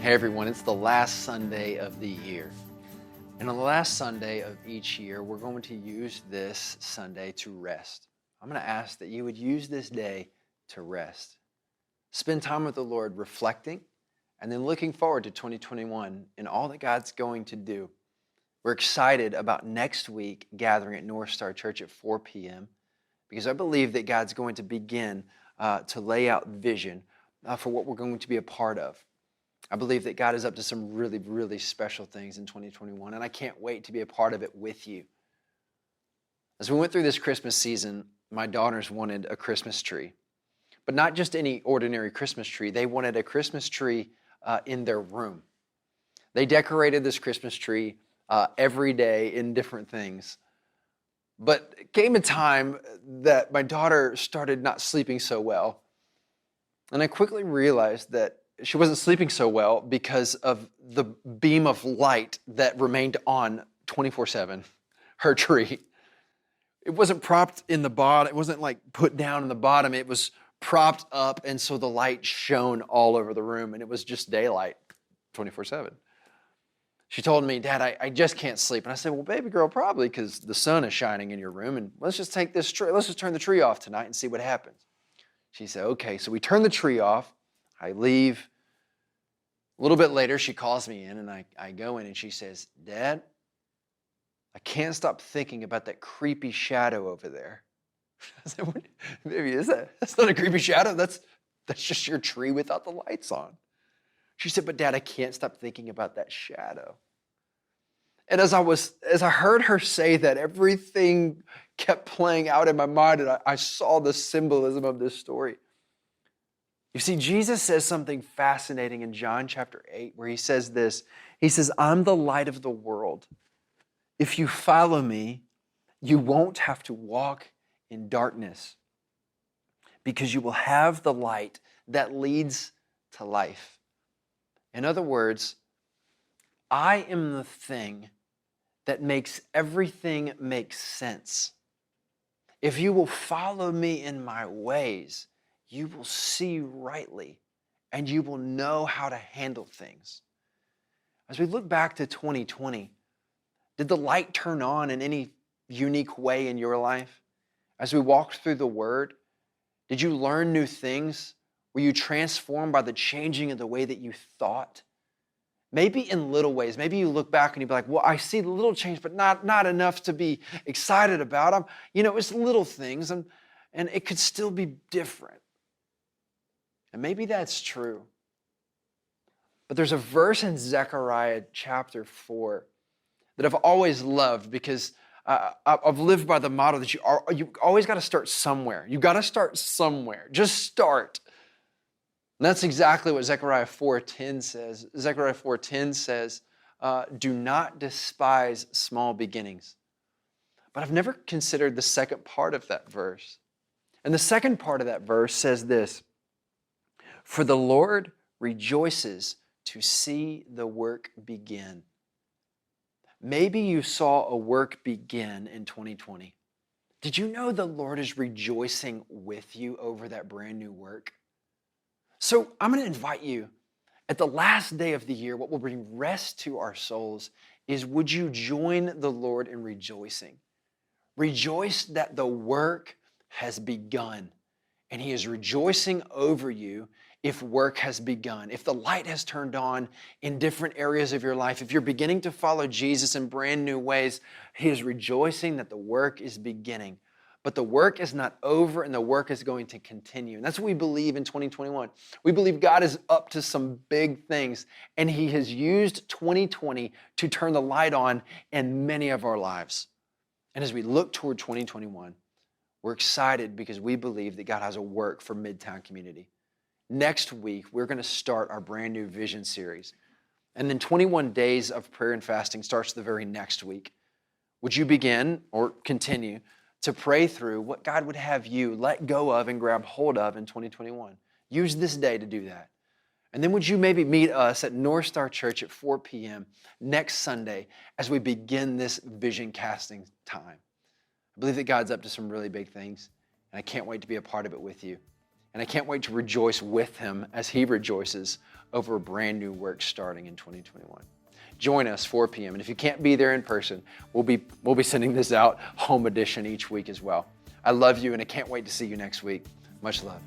Hey everyone, it's the last Sunday of the year. And on the last Sunday of each year, we're going to use this Sunday to rest. I'm going to ask that you would use this day to rest. Spend time with the Lord reflecting and then looking forward to 2021 and all that God's going to do. We're excited about next week gathering at North Star Church at 4 p.m. because I believe that God's going to begin to lay out vision for what we're going to be a part of. I believe that God is up to some really, really special things in 2021, and I can't wait to be a part of it with you. As we went through this Christmas season, my daughters wanted a Christmas tree, but not just any ordinary Christmas tree. They wanted a Christmas tree in their room. They decorated this Christmas tree every day in different things. But it came a time that my daughter started not sleeping so well, and I quickly realized that she wasn't sleeping so well because of the beam of light that remained on 24/7, her tree. It wasn't propped in the bottom. It wasn't like put down in the bottom. It was propped up, and so the light shone all over the room, and it was just daylight 24/7. She told me, "Dad, I just can't sleep." And I said, "Well, baby girl, probably because the sun is shining in your room, and let's just take this tree. Let's just turn the tree off tonight and see what happens." She said, "Okay." So we turn the tree off. I leave. A little bit later, she calls me in, and I go in, and she says, "Dad, I can't stop thinking about that creepy shadow over there." I said, "What, baby, that's not a creepy shadow. That's just your tree without the lights on." She said, "But Dad, I can't stop thinking about that shadow." And as I heard her say that, everything kept playing out in my mind, and I saw the symbolism of this story. You see, Jesus says something fascinating in John chapter 8, where he says this. He says, "I'm the light of the world. If you follow me, you won't have to walk in darkness because you will have the light that leads to life." In other words, I am the thing that makes everything make sense. If you will follow me in my ways, you will see rightly, and you will know how to handle things. As we look back to 2020, did the light turn on in any unique way in your life? As we walked through the Word, did you learn new things? Were you transformed by the changing of the way that you thought? Maybe in little ways. Maybe you look back and you be like, "Well, I see the little change, but not enough to be excited about." It's little things, and it could still be different. And maybe that's true. But there's a verse in Zechariah chapter 4 that I've always loved because I've lived by the motto that you always got to start somewhere. You got to start somewhere. Just start. And that's exactly what Zechariah 4:10 says. Zechariah 4:10 says, "Do not despise small beginnings." But I've never considered the second part of that verse. And the second part of that verse says this: "For the Lord rejoices to see the work begin." Maybe you saw a work begin in 2020. Did you know the Lord is rejoicing with you over that brand new work? So I'm going to invite you at the last day of the year. What will bring rest to our souls is, would you join the Lord in rejoicing? Rejoice that the work has begun, and He is rejoicing over you if work has begun, if the light has turned on in different areas of your life, if you're beginning to follow Jesus in brand new ways. He is rejoicing that the work is beginning. But the work is not over, and the work is going to continue. And that's what we believe in 2021. We believe God is up to some big things, and He has used 2020 to turn the light on in many of our lives. And as we look toward 2021, we're excited because we believe that God has a work for Midtown Community. Next week, we're going to start our brand new vision series. And then 21 days of prayer and fasting starts the very next week. Would you begin or continue to pray through what God would have you let go of and grab hold of in 2021? Use this day to do that. And then would you maybe meet us at North Star Church at 4 p.m. next Sunday as we begin this vision casting time? I believe that God's up to some really big things, and I can't wait to be a part of it with you. And I can't wait to rejoice with him as he rejoices over a brand new work starting in 2021. Join us 4 p.m. And if you can't be there in person, we'll be sending this out home edition each week as well. I love you and I can't wait to see you next week. Much love.